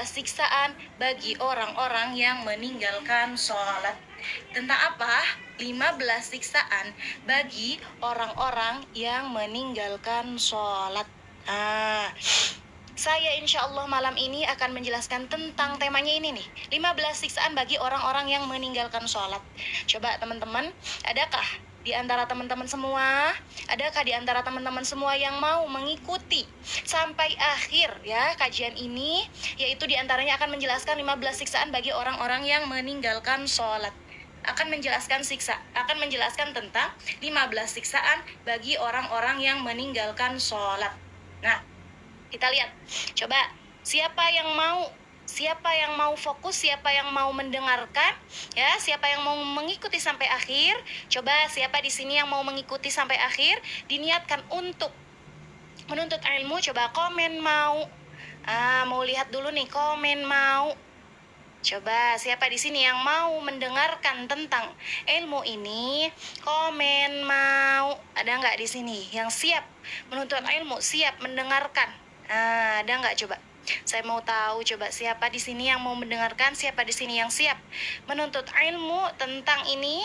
siksaan bagi orang-orang yang meninggalkan sholat. Tentang apa? 15 siksaan bagi orang-orang yang meninggalkan sholat. Saya insya Allah malam ini akan menjelaskan tentang temanya ini nih, 15 siksaan bagi orang-orang yang meninggalkan sholat. Coba teman-teman, adakah di antara teman-teman semua yang mau mengikuti sampai akhir ya kajian ini, yaitu di antaranya akan menjelaskan 15 siksaan bagi orang-orang yang meninggalkan sholat. Akan menjelaskan tentang 15 siksaan bagi orang-orang yang meninggalkan sholat. Nah, kita lihat, coba siapa yang mau fokus, siapa yang mau mendengarkan, ya, siapa yang mau mengikuti sampai akhir. Coba siapa di sini yang mau mengikuti sampai akhir, diniatkan untuk menuntut ilmu. Coba komen mau. Mau lihat dulu nih, komen mau. Coba siapa di sini yang mau mendengarkan tentang ilmu ini, komen mau. Ada nggak di sini yang siap menuntut ilmu, siap mendengarkan? Ada nggak coba? Saya mau tahu coba siapa di sini yang mau mendengarkan, siapa di sini yang siap menuntut ilmu tentang ini.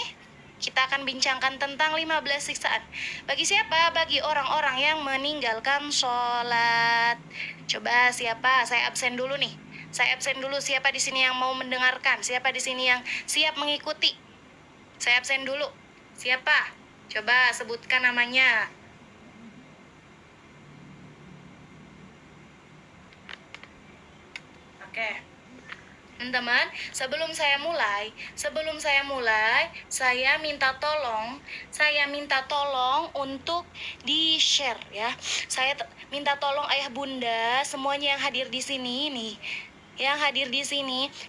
Kita akan bincangkan tentang 15 siksaan. Bagi siapa? Bagi orang-orang yang meninggalkan sholat. Coba siapa? Saya absen dulu nih. Siapa di sini yang mau mendengarkan? Siapa di sini yang siap mengikuti? Saya absen dulu. Siapa? Coba sebutkan namanya. Oke. Teman-teman, sebelum saya mulai, saya minta tolong untuk di-share ya. Saya minta tolong ayah bunda semuanya yang hadir di sini nih.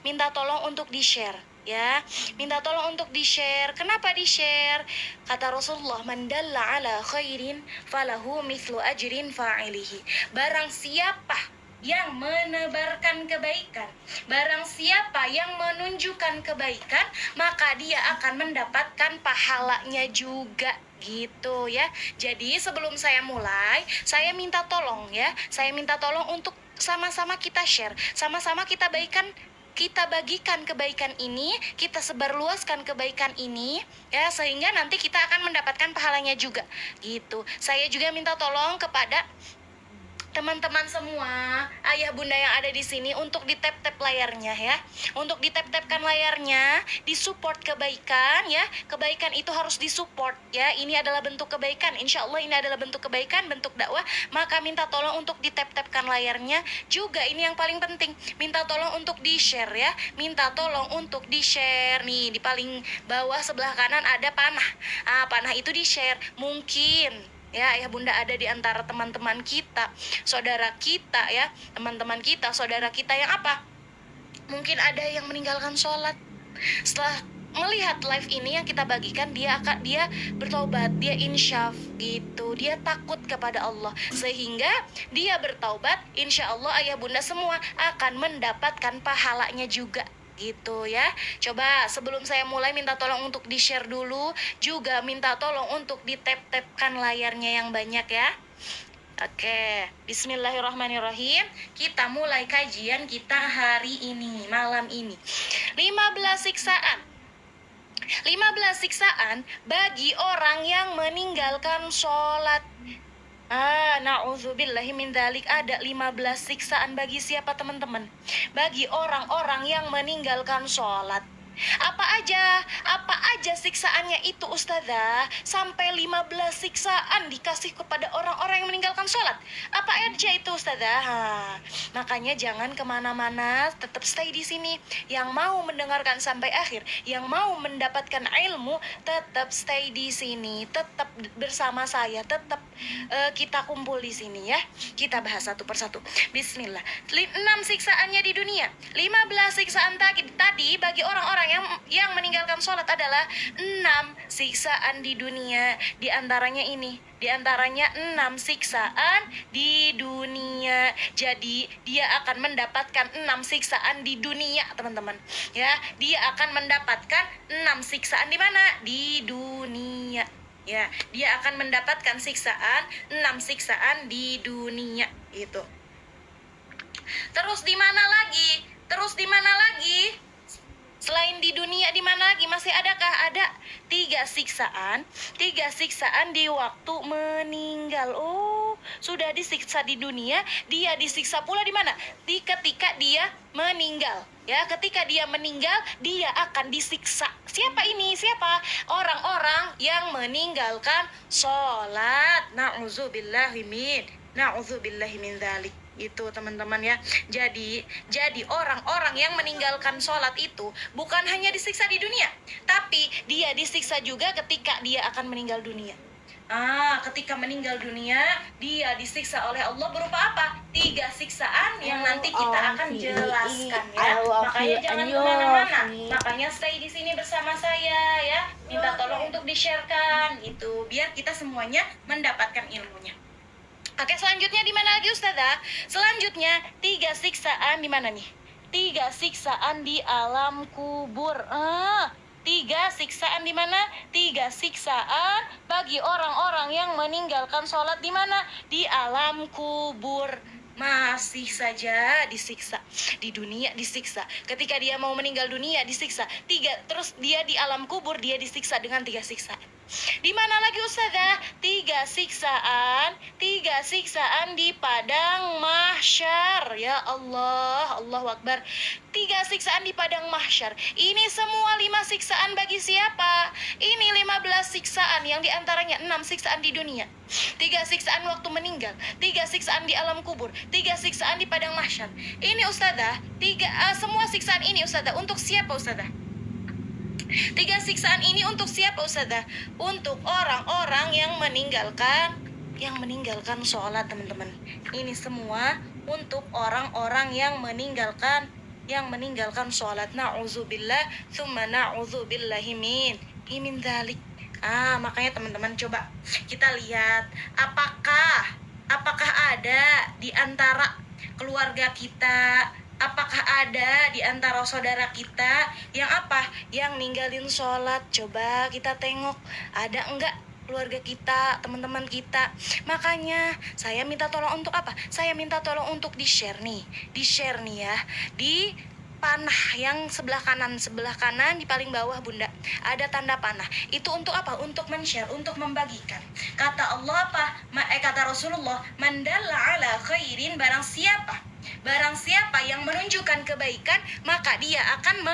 Minta tolong untuk di-share ya. Minta tolong untuk di-share. Kenapa di-share? Kata Rasulullah, "Man dalla ala khairin falahu mithlu ajrin fa'ilihi." Barang siapa yang menebarkan kebaikan, barang siapa yang menunjukkan kebaikan, maka dia akan mendapatkan pahalanya juga, gitu ya. Jadi sebelum saya mulai, saya minta tolong untuk sama-sama kita share, sama-sama kita bagikan kebaikan ini, kita sebarluaskan kebaikan ini ya, sehingga nanti kita akan mendapatkan pahalanya juga, gitu. Saya juga minta tolong kepada teman-teman semua, ayah bunda yang ada di sini untuk di-tap-tap layarnya ya. Untuk di-tap-tapkan layarnya, disupport kebaikan ya. Kebaikan itu harus disupport ya. Ini adalah bentuk kebaikan. Insya Allah ini adalah bentuk kebaikan, bentuk dakwah. Maka minta tolong untuk di-tap-tapkan layarnya. Juga ini yang paling penting, minta tolong untuk di-share ya. Minta tolong untuk di-share. Nih, di paling bawah sebelah kanan ada panah. Panah itu di-share. Mungkin ya, ayah bunda ada di antara teman-teman kita, saudara kita ya, teman-teman kita, saudara kita yang apa? Mungkin ada yang meninggalkan sholat. Setelah melihat live ini yang kita bagikan, dia bertaubat, dia insyaf gitu, dia takut kepada Allah, sehingga dia bertaubat. Insya Allah ayah bunda semua akan mendapatkan pahalanya juga, gitu ya. Coba sebelum saya mulai minta tolong untuk di-share dulu, juga minta tolong untuk di-tap-tapkan layarnya yang banyak ya. Oke, bismillahirrahmanirrahim. Kita mulai kajian kita hari ini, malam ini. 15 siksaan bagi orang yang meninggalkan sholat. Na'udzubillahi min dzalik. Ada 15 siksaan bagi siapa teman-teman? Bagi orang-orang yang meninggalkan sholat. Apa aja siksaannya itu ustazah? Sampai 15 siksaan dikasih kepada orang-orang yang meninggalkan sholat. Apa aja itu ustazah? Makanya jangan kemana-mana, tetap stay di sini. Yang mau mendengarkan sampai akhir, yang mau mendapatkan ilmu, tetap stay di sini, tetap bersama saya, tetap kita kumpul di sini ya. Kita bahas satu persatu. Bismillah. 6 siksaannya di dunia. 15 siksaan tadi bagi orang-orang yang meninggalkan sholat adalah 6 siksaan di dunia. Di antaranya 6 siksaan di dunia. Jadi dia akan mendapatkan 6 siksaan di dunia, teman-teman. Ya, dia akan mendapatkan 6 siksaan di mana? Di dunia. Ya, dia akan mendapatkan 6 siksaan di dunia itu. Terus di mana lagi? Terus di mana lagi? Selain di dunia, di mana lagi? Masih adakah? Ada 3 siksaan. 3 siksaan di waktu meninggal. Oh, sudah disiksa di dunia, dia disiksa pula di mana? Di ketika dia meninggal. Ya, ketika dia meninggal, dia akan disiksa. Siapa ini? Siapa? Orang-orang yang meninggalkan sholat. Na'udzubillahi min dzalik. Itu teman-teman ya. Jadi orang-orang yang meninggalkan sholat itu bukan hanya disiksa di dunia, tapi dia disiksa juga ketika dia akan meninggal dunia. Ketika meninggal dunia, dia disiksa oleh Allah berupa apa? 3 siksaan yang nanti kita akan jelaskan ya. Makanya jangan kemana-mana. Makanya stay di sini bersama saya ya. Minta tolong untuk di-sharekan gitu, biar kita semuanya mendapatkan ilmunya. Oke, selanjutnya di mana lagi Ustazah? Selanjutnya 3 siksaan di mana nih? 3 siksaan di alam kubur. 3 siksaan di mana? 3 siksaan bagi orang-orang yang meninggalkan sholat di mana? Di alam kubur. Masih saja disiksa. Di dunia disiksa. Ketika dia mau meninggal dunia disiksa. 3, terus dia di alam kubur dia disiksa dengan 3 siksaan. Di mana lagi Ustazah? 3 siksaan. 3 siksaan di padang mahsyar. Ya Allah, Allahu Akbar. 3 siksaan di padang mahsyar. Ini semua 5 siksaan bagi siapa? Ini 15 siksaan yang diantaranya 6 siksaan di dunia, 3 siksaan waktu meninggal, 3 siksaan di alam kubur, 3 siksaan di padang mahsyar. Ini Ustazah, semua siksaan ini Ustazah untuk siapa Ustazah? 3 siksaan ini untuk siapa Ustazah? Untuk orang-orang yang meninggalkan sholat teman-teman. Ini semua untuk orang-orang yang meninggalkan sholat. Na'udzubillah tsumma na'udzubillahi min dzalik. Makanya teman-teman coba kita lihat apakah ada di antara keluarga kita, apakah ada di antara saudara kita yang ninggalin sholat. Coba kita tengok, ada enggak keluarga kita, teman-teman kita. Makanya saya minta tolong untuk apa? Saya minta tolong untuk di-share nih ya, di panah yang sebelah kanan di paling bawah Bunda ada tanda panah. Itu untuk apa? Untuk men-share, untuk membagikan. Kata Allah apa? Kata Rasulullah, man dalla ala khairin, barang siapa yang menunjukkan kebaikan, maka dia akan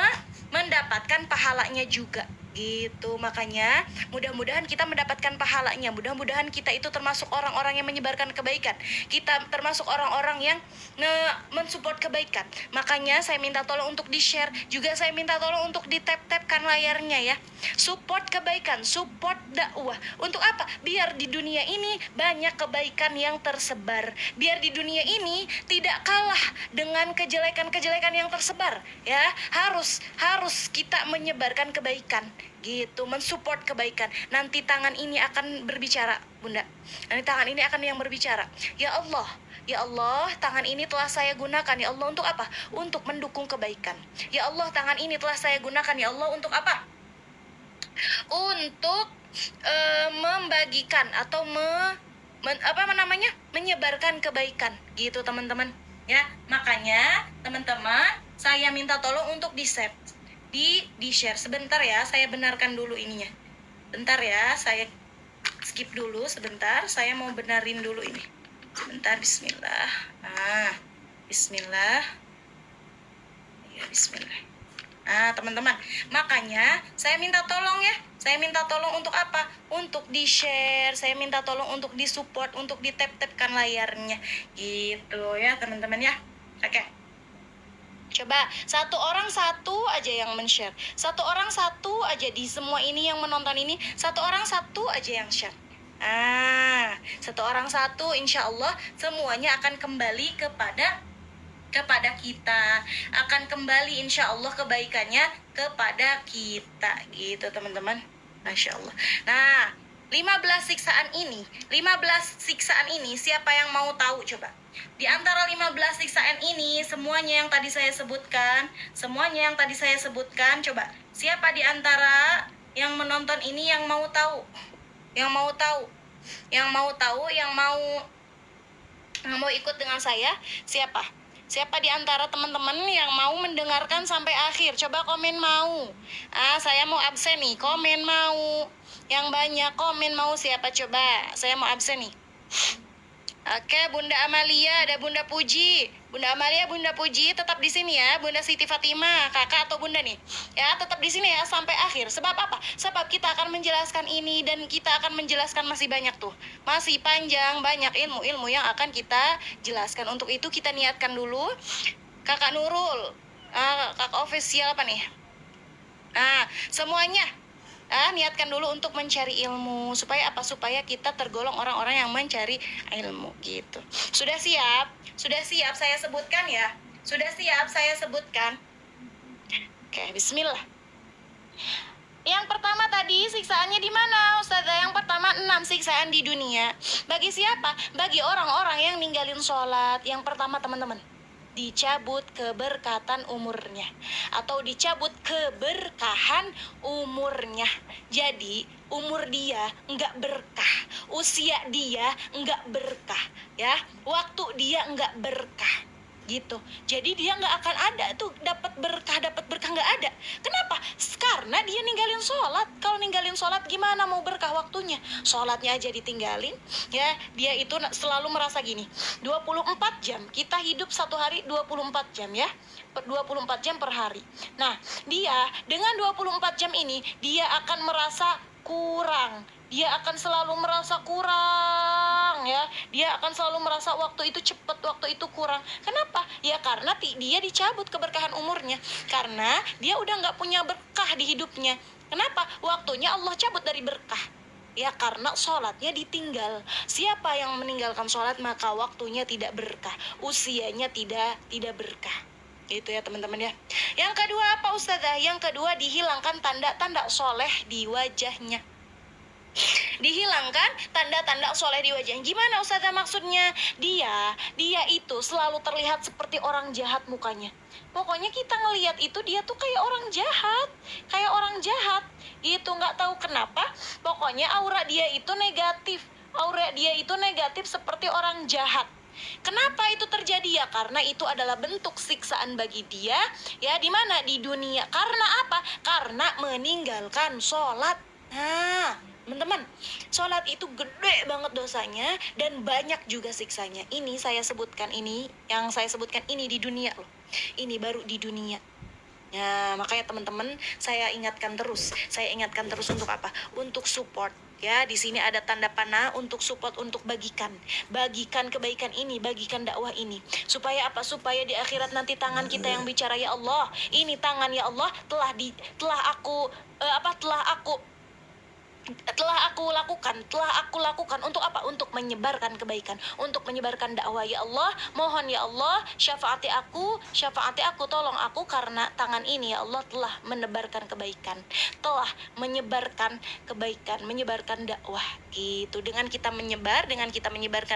mendapatkan pahalanya juga. Gitu. Makanya mudah-mudahan kita mendapatkan pahalanya. Mudah-mudahan kita itu termasuk orang-orang yang menyebarkan kebaikan. Kita termasuk orang-orang yang mensupport kebaikan. Makanya saya minta tolong untuk di-share. Juga saya minta tolong untuk di-tap-tapkan layarnya ya. Support kebaikan, support dakwah. Untuk apa? Biar di dunia ini banyak kebaikan yang tersebar. Biar di dunia ini tidak kalah dengan kejelekan-kejelekan yang tersebar ya. Harus kita menyebarkan kebaikan gitu, mensupport kebaikan. Nanti tangan ini akan berbicara Bunda. Nanti tangan ini akan yang berbicara. Ya Allah, tangan ini telah saya gunakan ya Allah untuk apa? Untuk mendukung kebaikan. Ya Allah, tangan ini telah saya gunakan ya Allah untuk apa? Untuk membagikan atau menyebarkan kebaikan gitu teman-teman ya. Makanya teman-teman saya minta tolong untuk di-share sebentar ya. Saya benarkan dulu ininya. Bentar ya, saya skip dulu sebentar. Saya mau benarin dulu ini. Sebentar, bismillah. Bismillah. Ya, bismillah. Teman-teman, makanya saya minta tolong ya. Saya minta tolong untuk apa? Untuk di-share. Saya minta tolong untuk di-support, untuk di-tap-tapkan layarnya. Gitu ya, teman-teman ya. Oke. Coba satu orang satu aja yang men-share. Satu orang satu aja di semua ini yang menonton ini. Satu orang satu aja yang share. Satu orang satu, insya Allah semuanya akan kembali kepada kita, akan kembali insya Allah kebaikannya kepada kita gitu teman-teman. Masya Allah. Nah, 15 siksaan ini siapa yang mau tahu coba? Di antara 15 siksaan ini semuanya yang tadi saya sebutkan, coba siapa di antara yang menonton ini yang mau tahu? Yang mau ikut dengan saya? Siapa? Siapa di antara teman-teman yang mau mendengarkan sampai akhir? Coba komen mau. Saya mau absen nih, komen mau. Yang banyak komen mau siapa coba? Saya mau absen nih. Oke, Bunda Amalia, ada Bunda Puji. Bunda Amalia, Bunda Puji, tetap di sini ya. Bunda Siti Fatimah, kakak atau bunda nih. Ya, tetap di sini ya sampai akhir. Sebab apa? Sebab kita akan menjelaskan ini dan kita akan menjelaskan masih banyak tuh. Masih panjang, banyak ilmu-ilmu yang akan kita jelaskan. Untuk itu kita niatkan dulu. Kakak Nurul, kakak official apa nih? Semuanya niatkan dulu untuk mencari ilmu. Supaya apa? Supaya kita tergolong orang-orang yang mencari ilmu gitu. Sudah siap? Sudah siap saya sebutkan ya? Sudah siap saya sebutkan? Oke, bismillah. Yang pertama tadi siksaannya di mana, Ustazah? Yang pertama 6 siksaan di dunia. Bagi siapa? Bagi orang-orang yang ninggalin sholat. Yang pertama teman-teman, dicabut keberkatan umurnya atau dicabut keberkahan umurnya. Jadi umur dia nggak berkah, usia dia nggak berkah, ya, waktu dia nggak berkah gitu. Jadi dia nggak akan ada tuh dapat berkah nggak ada. Kenapa? Karena dia ninggalin sholat. Kalau ninggalin sholat gimana mau berkah waktunya? Sholatnya aja ditinggalin, ya. Dia itu selalu merasa gini, 24 jam kita hidup satu hari 24 jam ya, 24 jam per hari. Nah, dia dengan 24 jam ini dia akan merasa kurang. Dia akan selalu merasa kurang, ya. Dia akan selalu merasa waktu itu cepat, waktu itu kurang. Kenapa? Ya karena dia dicabut keberkahan umurnya. Karena dia udah nggak punya berkah di hidupnya. Kenapa? Waktunya Allah cabut dari berkah. Ya karena sholatnya ditinggal. Siapa yang meninggalkan sholat maka waktunya tidak berkah, usianya tidak berkah. Itu ya teman-teman ya. Yang kedua apa Ustazah? Yang kedua dihilangkan tanda-tanda soleh di wajahnya. Dihilangkan tanda-tanda soleh di wajahnya. Gimana Ustazah maksudnya? Dia itu selalu terlihat seperti orang jahat mukanya. Pokoknya kita ngelihat itu dia tuh kayak orang jahat gitu, nggak tahu kenapa. Pokoknya aura dia itu negatif seperti orang jahat. Kenapa itu terjadi? Ya karena itu adalah bentuk siksaan bagi dia, ya, di mana? Di dunia. Karena apa? Karena meninggalkan sholat. Teman-teman, sholat itu gede banget dosanya dan banyak juga siksanya. Yang saya sebutkan ini di dunia loh. Ini baru di dunia. Ya, makanya teman-teman, saya ingatkan terus untuk apa? Untuk support. Ya, di sini ada tanda panah untuk support, untuk bagikan kebaikan ini, bagikan dakwah ini. Supaya apa? Supaya di akhirat nanti tangan kita yang bicara, ya Allah, ini tangan ya Allah telah aku lakukan untuk apa? Untuk menyebarkan kebaikan, untuk menyebarkan dakwah. Ya Allah, mohon ya Allah, syafaati aku, tolong aku, karena tangan ini ya Allah telah menebarkan kebaikan, telah menyebarkan kebaikan, menyebarkan dakwah gitu. Dengan kita menyebarkan,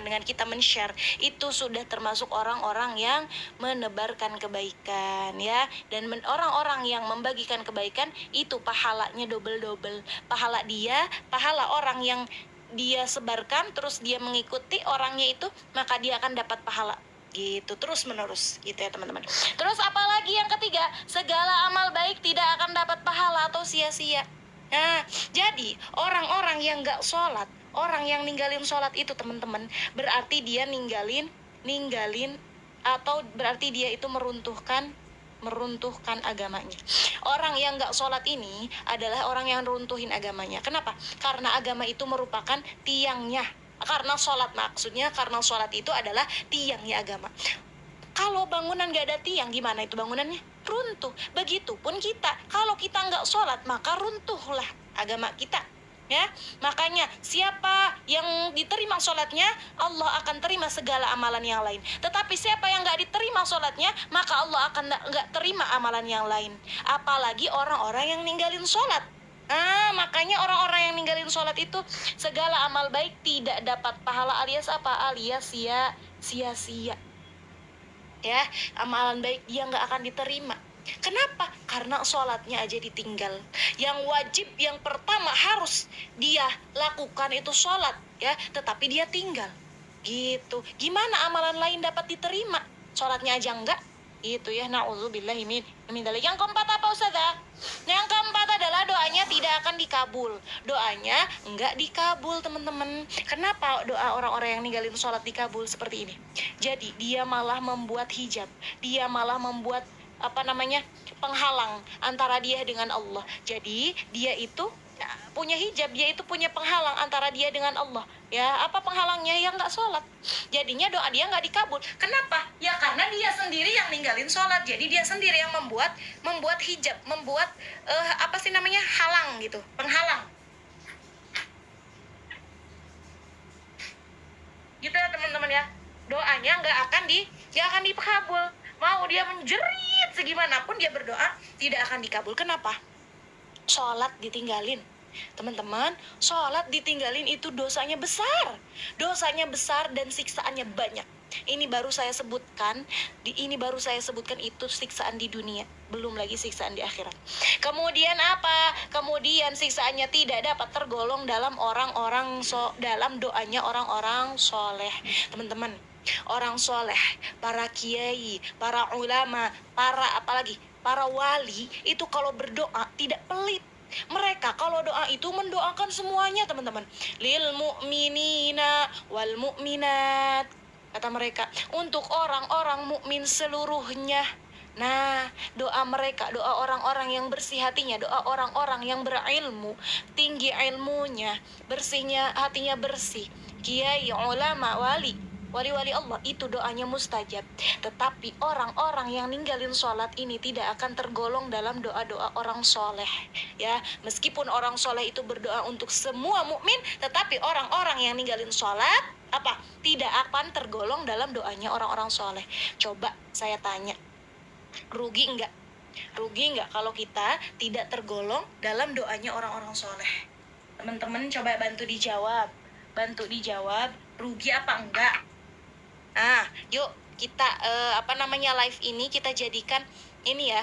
dengan kita men-share, itu sudah termasuk orang-orang yang menebarkan kebaikan, ya. Dan orang-orang yang membagikan kebaikan itu pahalanya double. Pahala orang yang dia sebarkan terus dia mengikuti orangnya itu, maka dia akan dapat pahala gitu terus menerus gitu ya teman-teman. Terus apalagi yang ketiga, segala amal baik tidak akan dapat pahala atau sia-sia. Nah, jadi orang-orang yang gak sholat, orang yang ninggalin sholat itu teman-teman, berarti dia ninggalin atau berarti dia itu meruntuhkan agamanya. Orang yang gak sholat ini adalah orang yang runtuhin agamanya. Kenapa? Karena agama itu merupakan tiangnya. Karena sholat itu adalah tiangnya agama. Kalau bangunan gak ada tiang, gimana itu bangunannya? Runtuh. Begitupun kita, kalau kita gak sholat, maka runtuhlah agama kita. Ya, makanya siapa yang diterima sholatnya, Allah akan terima segala amalan yang lain. Tetapi siapa yang gak diterima sholatnya, maka Allah akan gak terima amalan yang lain. Apalagi orang-orang yang ninggalin sholat. Makanya orang-orang yang ninggalin sholat itu segala amal baik tidak dapat pahala, alias apa? Alias sia-sia. Ya, amalan baik dia gak akan diterima. Kenapa? Karena sholatnya aja ditinggal. Yang wajib yang pertama harus dia lakukan itu sholat, ya, tetapi dia tinggal gitu. Gimana amalan lain dapat diterima? sholatnya aja enggak, itu ya, na'udzubillahi min dzalik. Yang keempat apa Ustazah? Yang keempat adalah doanya tidak akan dikabul. Doanya enggak dikabul, teman-teman. Kenapa doa orang-orang yang ninggalin sholat dikabul seperti ini? Jadi dia malah membuat hijab, dia malah membuat penghalang antara dia dengan Allah. Jadi dia itu punya hijab, dia itu punya penghalang antara dia dengan Allah. Ya, apa penghalangnya? Ya nggak sholat. Jadinya doa dia nggak dikabul. Kenapa? Ya karena dia sendiri yang ninggalin sholat. Jadi dia sendiri yang membuat hijab, membuat halang gitu, penghalang. Gitu ya teman-teman ya. Doanya nggak akan dikabul. Mau dia menjerit segimanapun dia berdoa, tidak akan dikabul. Kenapa? Sholat ditinggalin. Teman-teman, sholat ditinggalin itu dosanya besar. Dosanya besar dan siksaannya banyak. Ini baru saya sebutkan itu siksaan di dunia, belum lagi siksaan di akhirat. Kemudian apa? Kemudian siksaannya tidak dapat tergolong dalam dalam doanya orang-orang soleh. Teman-teman, orang soleh, para kiai, para ulama, para wali itu kalau berdoa tidak pelit. Mereka kalau doa itu mendoakan semuanya, teman-teman. Lil mu'minina wal mu'minat, kata mereka, untuk orang-orang mukmin seluruhnya. Nah, doa mereka, doa orang-orang yang bersih hatinya, doa orang-orang yang berilmu, tinggi ilmunya, bersihnya hatinya bersih, kiai, ulama, wali Allah, itu doanya mustajab. Tetapi orang-orang yang ninggalin sholat ini tidak akan tergolong dalam doa-doa orang soleh. Ya, meskipun orang soleh itu berdoa untuk semua mukmin, tetapi orang-orang yang ninggalin sholat tidak akan tergolong dalam doanya orang-orang soleh. Coba saya tanya, rugi enggak? Rugi enggak kalau kita tidak tergolong dalam doanya orang-orang soleh? Teman-teman coba bantu dijawab. Rugi apa enggak? Yuk kita live ini kita jadikan ini ya,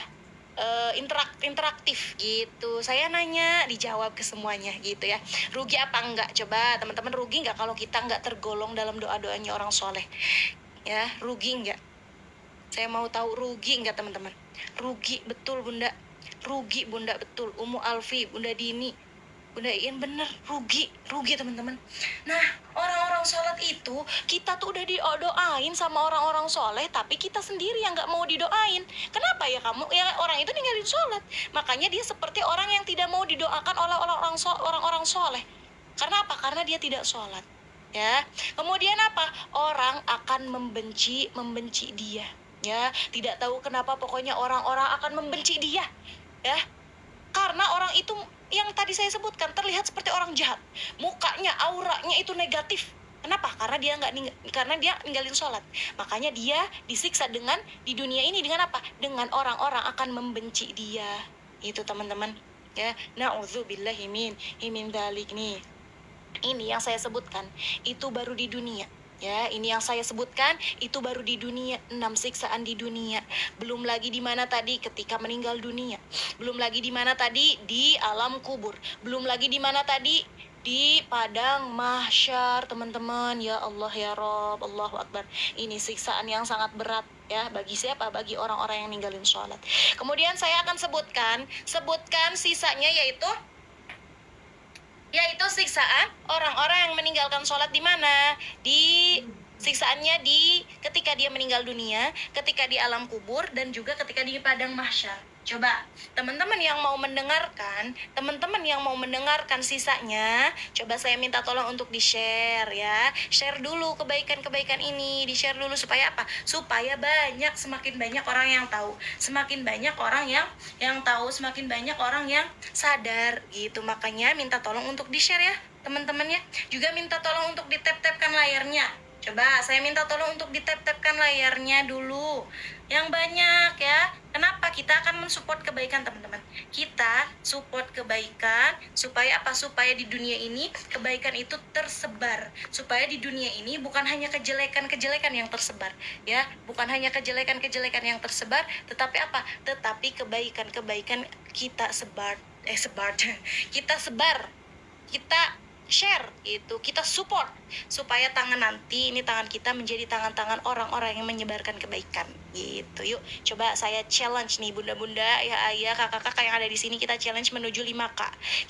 interaktif gitu. Saya nanya, dijawab ke semuanya gitu ya. Rugi apa enggak? Coba teman-teman, rugi enggak kalau kita enggak tergolong dalam doa-doanya orang soleh? Ya, rugi enggak? Saya mau tahu rugi enggak teman-teman? Rugi betul Bunda. Rugi Bunda betul. Umu Alfi, Bunda Dini, Bunda Iin, bener, rugi teman-teman. Nah, orang-orang sholat itu kita tuh udah didoain sama orang-orang soleh, tapi kita sendiri yang nggak mau didoain. Kenapa ya kamu? Ya orang itu ninggalin sholat, makanya dia seperti orang yang tidak mau didoakan oleh orang-orang soleh. Karena apa? Karena dia tidak sholat. Ya, kemudian apa? Orang akan membenci dia. Ya, tidak tahu kenapa, pokoknya orang-orang akan membenci dia. Ya, karena orang itu yang tadi saya sebutkan terlihat seperti orang jahat, mukanya, auranya itu negatif. Kenapa? Karena dia ninggalin sholat. Makanya dia disiksa di dunia ini dengan apa? Dengan orang-orang akan membenci dia. Itu teman-teman. Ya, na'udzubillahi min dzalik nih. Ini yang saya sebutkan itu baru di dunia. Ya, ini yang saya sebutkan itu baru di dunia, 6 siksaan di dunia. Belum lagi di mana tadi ketika meninggal dunia. Belum lagi di mana tadi di alam kubur. Belum lagi di mana tadi di padang mahsyar, teman-teman. Ya Allah ya Rob, Allahu Akbar. Ini siksaan yang sangat berat ya, bagi siapa? Bagi orang-orang yang ninggalin sholat. Kemudian saya akan sebutkan sisanya, yaitu siksaan orang-orang yang meninggalkan sholat di mana? Di siksaannya ketika dia meninggal dunia, ketika di alam kubur, dan juga ketika di padang mahsyar. Coba teman-teman yang mau mendengarkan sisanya, coba saya minta tolong untuk di-share ya. Share dulu kebaikan-kebaikan ini, di-share dulu supaya apa? Supaya semakin banyak orang yang tahu, semakin banyak orang yang tahu, semakin banyak orang yang sadar gitu. Makanya minta tolong untuk di-share ya, teman-teman ya. Juga minta tolong untuk di-tap-tapkan layarnya. Coba saya minta tolong untuk di-tap-tapkan layarnya dulu yang banyak ya. Kenapa? Kita akan mensupport kebaikan, teman-teman. Kita support kebaikan supaya apa? Supaya di dunia ini kebaikan itu tersebar. Supaya di dunia ini bukan hanya kejelekan-kejelekan yang tersebar, ya. Bukan hanya kejelekan-kejelekan yang tersebar, tetapi apa? Tetapi kebaikan-kebaikan kita sebar. Kita sebar. Kita share gitu, kita support supaya tangan nanti ini tangan kita menjadi tangan-tangan orang-orang yang menyebarkan kebaikan gitu. Yuk coba saya challenge nih bunda-bunda, ayah-ayah, kakak-kakak yang ada di sini, kita challenge menuju 5K.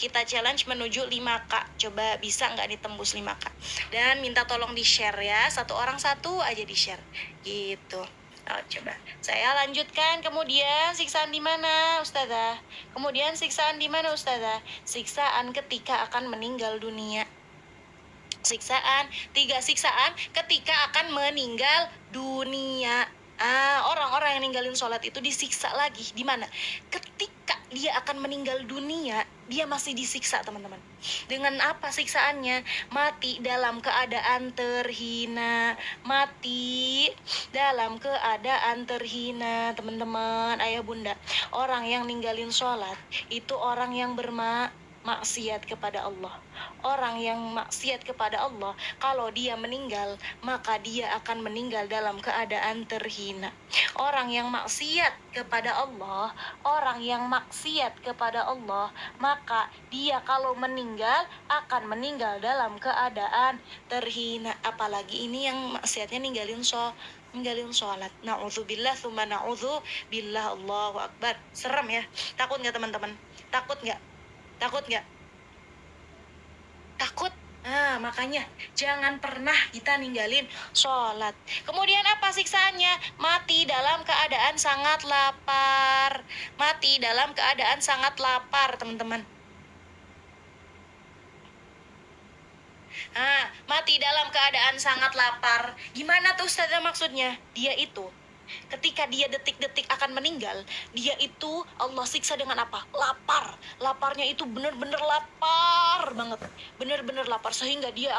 Kita challenge menuju 5K. Coba bisa nggak ditembus 5K? Dan minta tolong di-share ya, satu orang satu aja di-share gitu. Oh, coba saya lanjutkan. Kemudian siksaan di mana, Ustazah? Kemudian siksaan di mana, Ustazah? Siksaan ketika akan meninggal dunia. Siksaan, 3 siksaan ketika akan meninggal dunia. Orang-orang yang ninggalin sholat itu disiksa lagi. Di mana? Ketika dia akan meninggal dunia, dia masih disiksa, teman-teman. Dengan apa siksaannya? Mati dalam keadaan terhina. Mati dalam keadaan terhina, teman-teman, ayah bunda. Orang yang ninggalin sholat itu orang yang maksiat kepada Allah. Orang yang maksiat kepada Allah, kalau dia meninggal, maka dia akan meninggal dalam keadaan terhina. Orang yang maksiat kepada Allah, orang yang maksiat kepada Allah, maka dia kalau meninggal akan meninggal dalam keadaan terhina. Apalagi ini yang maksiatnya ninggalin sholat. Na'udzubillah tsumma na'udzubillah. Allahu Akbar. Serem ya. Takut nggak teman-teman? Takut nggak? Takut. Makanya jangan pernah kita ninggalin sholat. Kemudian apa siksaannya? Mati dalam keadaan sangat lapar. Mati dalam keadaan sangat lapar, teman-teman. Mati dalam keadaan sangat lapar. Gimana tuh Ustazah maksudnya? Dia itu ketika dia detik-detik akan meninggal, dia itu Allah siksa dengan apa? Lapar. Laparnya itu benar-benar lapar banget. Benar-benar lapar sehingga dia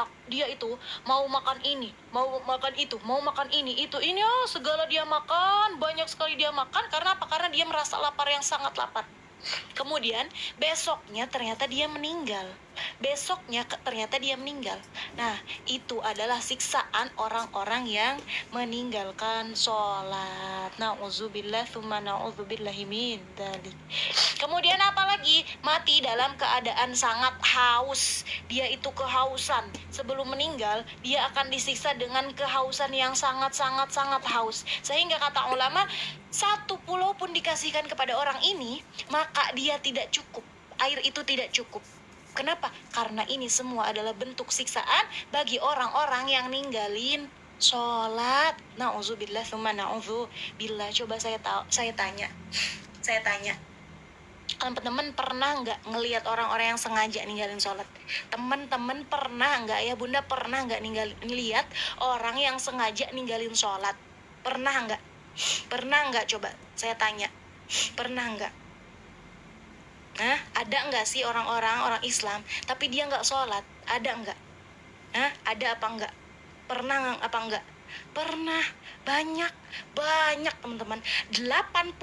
itu mau makan ini, mau makan itu, mau makan ini, itu, ini, segala dia makan, banyak sekali dia makan. Karena apa? Karena dia merasa lapar yang sangat lapar. Kemudian besoknya ternyata dia meninggal. Nah, itu adalah siksaan orang-orang yang meninggalkan sholat. Na'udzubillah tsumma na'udzubillahi min dzalik. Kemudian apa lagi? Mati dalam keadaan sangat haus. Dia itu kehausan. Sebelum meninggal, dia akan disiksa dengan kehausan yang sangat haus. Sehingga kata ulama, 1 pulau pun dikasihkan kepada orang ini, maka dia tidak cukup. Air itu tidak cukup. Kenapa? Karena ini semua adalah bentuk siksaan bagi orang-orang yang ninggalin sholat. Na'udzubillah tsumma na'udzubillah. Coba saya tanya. Teman-teman pernah nggak ngelihat orang-orang yang sengaja ninggalin sholat? Teman-teman pernah nggak, ya bunda pernah nggak ngelihat orang yang sengaja ninggalin sholat? Pernah nggak? Coba saya tanya, pernah nggak? Ada nggak sih orang Islam tapi dia nggak sholat? Ada nggak? Ada apa nggak? Pernah apa nggak? Pernah. Banyak teman-teman. 80%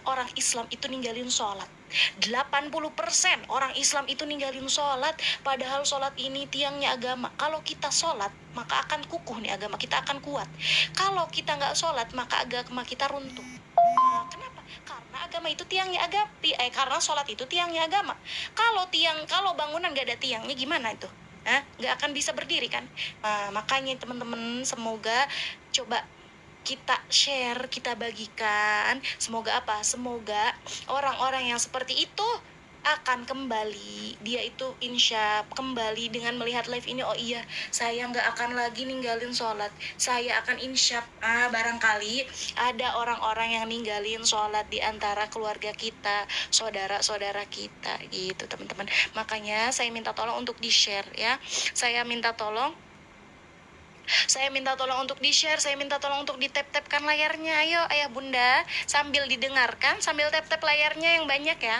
orang Islam itu ninggalin sholat. 80% orang Islam itu ninggalin sholat. Padahal sholat ini tiangnya agama. Kalau kita sholat, maka akan kukuh nih agama, kita akan kuat. Kalau kita nggak sholat, maka agama kita runtuh. Kenapa? Karena agama itu tiangnya agama. Karena sholat itu tiangnya agama. Kalau bangunan nggak ada tiangnya, gimana itu? Nggak akan bisa berdiri kan? Makanya teman-teman, semoga coba kita share, kita bagikan. Semoga apa? Semoga orang-orang yang seperti itu akan kembali. Dia itu insya kembali dengan melihat live ini. Oh iya, saya nggak akan lagi ninggalin sholat. Saya akan insya barangkali ada orang-orang yang ninggalin sholat di antara keluarga kita, saudara-saudara kita gitu teman-teman. Makanya saya minta tolong untuk di-share ya. Saya minta tolong untuk di-share, saya minta tolong untuk di-tap-tapkan layarnya. Ayo ayah bunda, sambil didengarkan, sambil tap-tap layarnya yang banyak ya.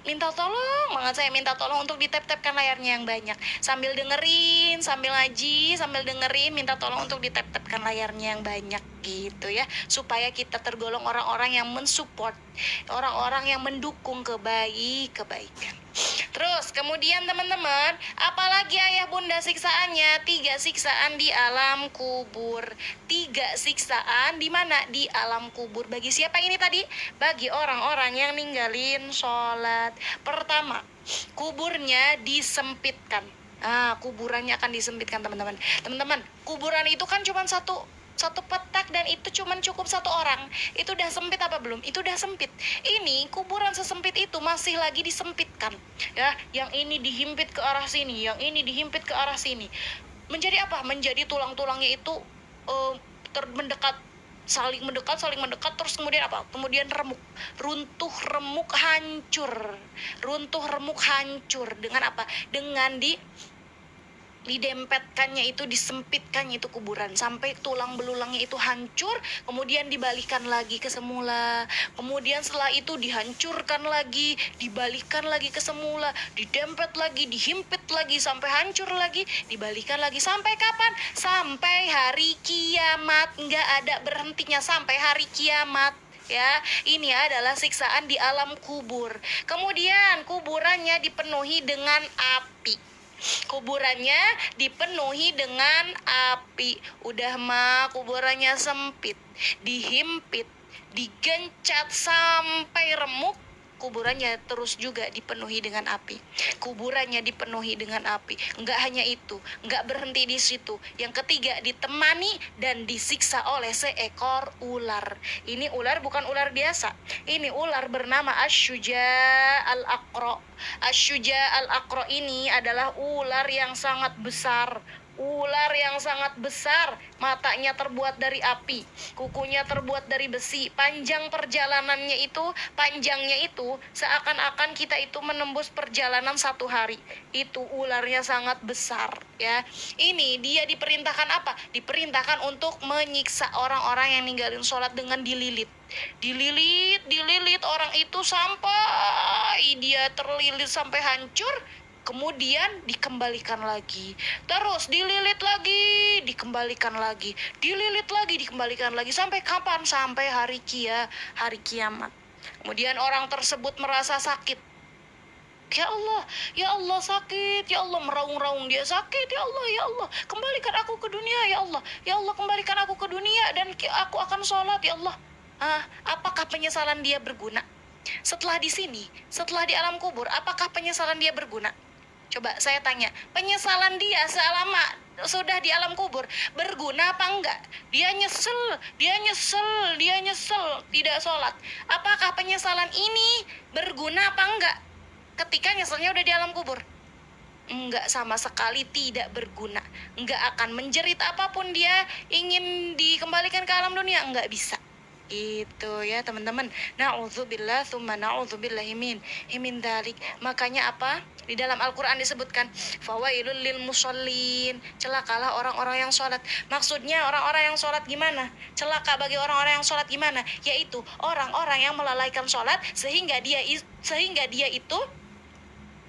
Minta tolong banget, saya minta tolong untuk di-tap-tapkan layarnya yang banyak. Sambil dengerin, sambil ngaji, sambil dengerin, minta tolong untuk di-tap-tapkan layarnya yang banyak gitu ya. Supaya kita tergolong orang-orang yang mensupport, orang-orang yang mendukung kebaikan. Terus kemudian teman-teman, apalagi ayah bunda siksaannya? 3 siksaan di alam kubur. 3 siksaan di mana? Di alam kubur. Bagi siapa ini tadi? Bagi orang-orang yang ninggalin sholat. Pertama, kuburnya disempitkan. Kuburannya akan disempitkan teman-teman. Teman-teman, kuburan itu kan cuma satu petak dan itu cuman cukup satu orang. Itu udah sempit apa belum? Itu udah sempit. Ini kuburan sesempit itu masih lagi disempitkan. Ya, yang ini dihimpit ke arah sini, yang ini dihimpit ke arah sini. Menjadi apa? Menjadi tulang-tulangnya itu mendekat, saling mendekat, terus kemudian apa? Kemudian runtuh remuk hancur dengan apa? Dengan didempetkannya itu, disempitkannya itu kuburan sampai tulang belulangnya itu hancur, kemudian dibalikan lagi ke semula, kemudian setelah itu dihancurkan lagi, dibalikan lagi ke semula, didempet lagi, dihimpit lagi sampai hancur lagi, dibalikan lagi sampai kapan? Sampai hari kiamat, nggak ada berhentinya sampai hari kiamat. Ya, ini adalah siksaan di alam kubur. Kemudian kuburannya dipenuhi dengan api. Kuburannya dipenuhi dengan api. Udah mah kuburannya sempit, dihimpit, digencet sampai remuk, kuburannya terus juga dipenuhi dengan api. Kuburannya dipenuhi dengan api. Enggak hanya itu, enggak berhenti di situ. Yang ketiga, ditemani dan disiksa oleh seekor ular. Ini ular bukan ular biasa. Ini ular bernama Asy-Syuja al-Aqra. Asy-Syuja al-Aqra ini adalah ular yang sangat besar. Ular yang sangat besar, matanya terbuat dari api, kukunya terbuat dari besi. Panjangnya itu seakan-akan kita itu menembus perjalanan 1 hari. Itu ularnya sangat besar, ya. Ini dia diperintahkan apa? Diperintahkan untuk menyiksa orang-orang yang ninggalin sholat dengan dililit orang itu sampai dia terlilit sampai hancur, kemudian dikembalikan lagi, terus dililit lagi, dikembalikan lagi, dililit lagi, dikembalikan lagi, sampai kapan? Sampai hari kiamat. Kemudian orang tersebut merasa sakit. Ya Allah sakit, ya Allah, meraung-raung dia sakit, ya Allah, kembalikan aku ke dunia, ya Allah, kembalikan aku ke dunia dan aku akan sholat, ya Allah. Apakah penyesalan dia berguna? Setelah di sini, setelah di alam kubur, apakah penyesalan dia berguna? Coba saya tanya, penyesalan dia selama sudah di alam kubur berguna apa enggak? Dia nyesel, tidak sholat. Apakah penyesalan ini berguna apa enggak ketika nyeselnya udah di alam kubur? Enggak, sama sekali tidak berguna. Enggak akan menjerit apapun dia ingin dikembalikan ke alam dunia, enggak bisa. Itu ya teman-teman. Na'udzubillah tsumma na'udzubillahi min dzalik. Makanya apa? Di dalam Al-Qur'an disebutkan fawailul lil musallin. Celakalah orang-orang yang sholat. Maksudnya orang-orang yang sholat gimana? Celaka bagi orang-orang yang sholat gimana? Yaitu orang-orang yang melalaikan sholat sehingga dia itu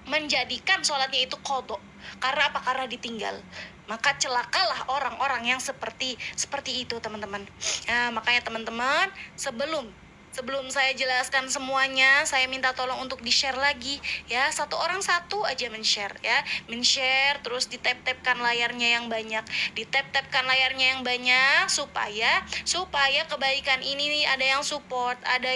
menjadikan sholatnya itu qadha. Karena apa? Karena ditinggal. Maka celakalah orang-orang yang seperti itu teman-teman. Makanya teman-teman, sebelum saya jelaskan semuanya, saya minta tolong untuk di-share lagi ya. Satu orang satu aja men-share ya. Men-share terus di-tap-tapkan layarnya yang banyak. Di-tap-tapkan layarnya yang banyak supaya kebaikan ini ada yang support, ada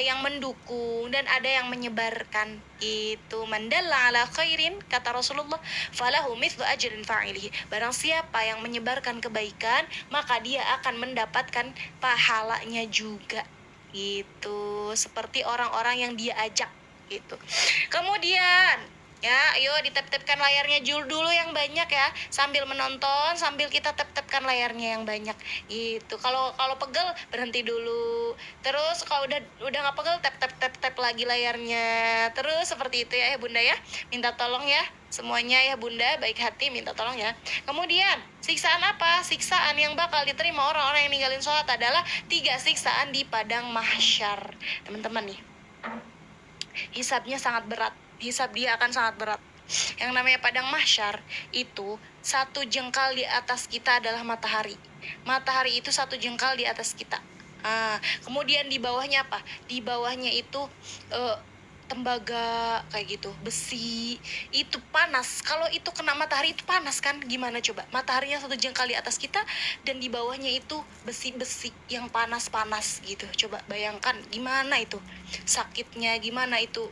yang mendukung dan ada yang menyebarkan. Itu mandalla ala khairin, kata Rasulullah, falahu mithlu ajrin fa'ilihi. Barang siapa yang menyebarkan kebaikan, maka dia akan mendapatkan pahalanya juga. Itu seperti orang-orang yang dia ajak gitu. Kemudian ya, ayo ditap-tapkan layarnya dulu yang banyak ya, sambil menonton sambil kita tap-tapkan layarnya yang banyak gitu. Kalau pegel berhenti dulu, terus kalau udah nggak pegel tap lagi layarnya, terus seperti itu ya bunda ya. Minta tolong ya semuanya ya bunda, baik hati minta tolong ya. Kemudian siksaan apa? Siksaan yang bakal diterima orang-orang yang ninggalin sholat adalah 3 siksaan di padang mahsyar. Teman-teman nih, hisabnya sangat berat. Hisab dia akan sangat berat. Yang namanya padang mahsyar itu 1 jengkal di atas kita adalah matahari. Matahari itu 1 jengkal di atas kita. Kemudian di bawahnya apa? Di bawahnya itu tembaga kayak gitu, besi, itu panas. Kalau itu kena matahari itu panas kan? Gimana coba? Mataharinya 1 jengkal di atas kita dan di bawahnya itu besi-besi yang panas-panas gitu. Coba bayangkan gimana itu sakitnya, gimana itu.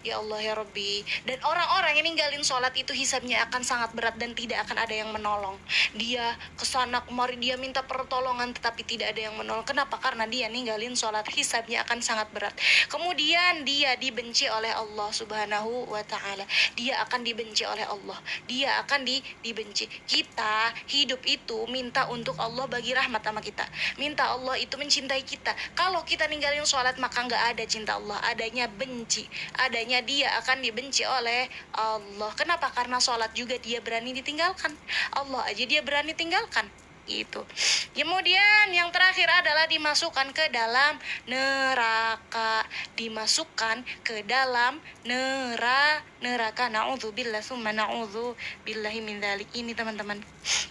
Ya Allah ya Rabbi. Dan orang-orang yang ninggalin sholat itu hisabnya akan sangat berat dan tidak akan ada yang menolong. Dia kesana kemari, dia minta pertolongan tetapi tidak ada yang menolong. Kenapa? Karena dia ninggalin sholat, hisabnya akan sangat berat. Kemudian dia dibenci oleh Allah Subhanahu wa ta'ala. Dia akan dibenci oleh Allah. Dia akan dibenci. Kita hidup itu minta untuk Allah bagi rahmat sama kita. Minta Allah itu mencintai kita. Kalau kita ninggalin sholat maka nggak ada cinta Allah, adanya benci. Adanya dia akan dibenci oleh Allah. Kenapa? Karena sholat juga dia berani ditinggalkan. Allah aja dia berani tinggalkan gitu. Kemudian yang terakhir adalah dimasukkan ke dalam neraka. Dimasukkan ke dalam neraka. Na'udzubillah summa na'udzubillahi min dzalik. Ini teman-teman,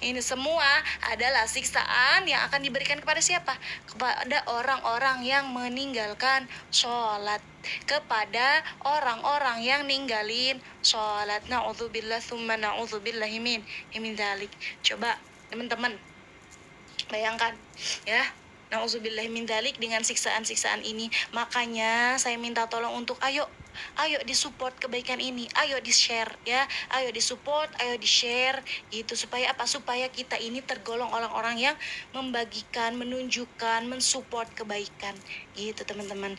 ini semua adalah siksaan yang akan diberikan kepada siapa? Kepada orang-orang yang meninggalkan sholat, kepada orang-orang yang ninggalin sholat. Na'udzubillah summa na'udzubillahi min dzalik. Coba teman-teman bayangkan ya, nauzubillahi min dzalik, dengan siksaan-siksaan ini. Makanya saya minta tolong untuk ayo disupport kebaikan ini, ayo di-share ya, ayo disupport, ayo di-share gitu. Supaya apa? Supaya kita ini tergolong orang-orang yang membagikan, menunjukkan, mensupport kebaikan gitu teman-teman.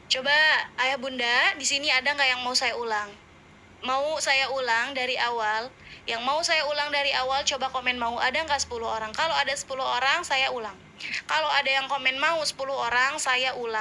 Coba ayah bunda di sini ada nggak yang mau saya ulang? Mau saya ulang dari awal? Yang mau saya ulang dari awal coba komen mau. Ada nggak 10 orang? Kalau ada 10 orang saya ulang. Kalau ada yang komen mau 10 orang saya ulang.